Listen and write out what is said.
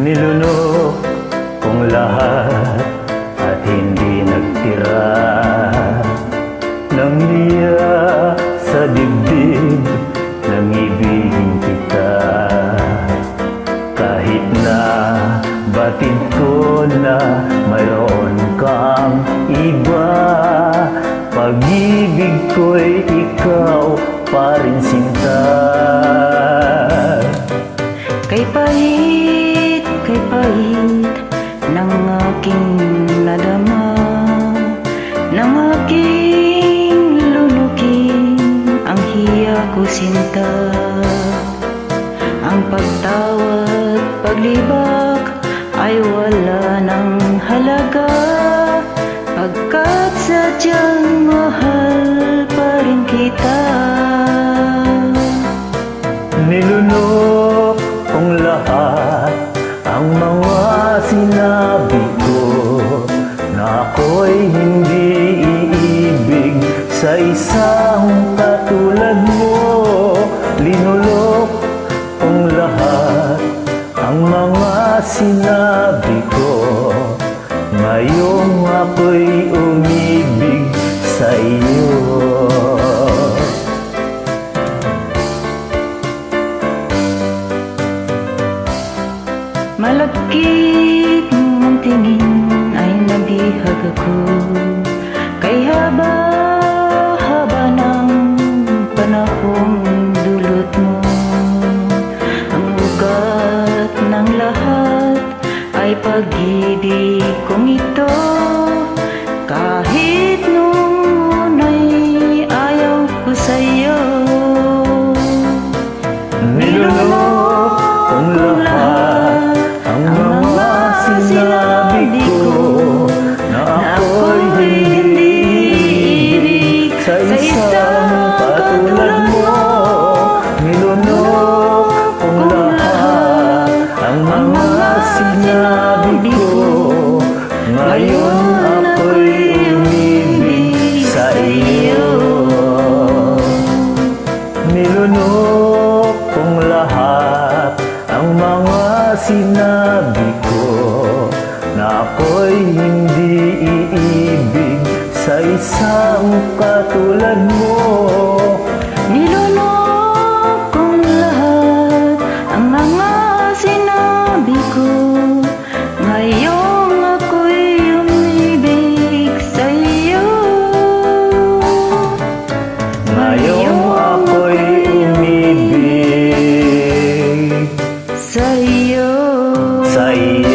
Nilunok kong lahat at hindi nagtira ng liya sa dibdib ng ibigin kita. Kahit na batid ko na mayroon kang iba, pag-ibig ko'y ikaw pa rin, sinta. Kay pahit ng aking nadama, ng aking lunukin ang hiya ko, sinta. Ang pagtawad, paglibak ay wala ng halaga, pagkat sadyang mahal pa rin kita. Nilunok kong lahat ang mga sinabi ko, na ako'y hindi iibig sa isang katulad mo. Linulok kong lahat ang mga sinabi ko, ngayong ako'y umibig sa iyo. Malagkit mong tingin ay nabihag ako, kay haba-haba ng panahong dulot mo. Ang ugat ng lahat ay pag-ibig kong ito, kahit nung una'y ayaw ko sa'yo. Nilunok kong lahat ang mga sinabi ko, na ako'y hindi iibig sa isang katulad mo. Nilunok kong lahat ang mga sinabi ko, ngayon ako'y umibig sa iyo. Nilunok kong lahat ang mga sinabi ko, na ako'y hindi iibig sa isang katulad mo. Nilunok kong lahat ang mga sinabi ko, ngayong ako'y umibig sa iyo. Ngayong ako'y umibig sa iyo. sa iyo.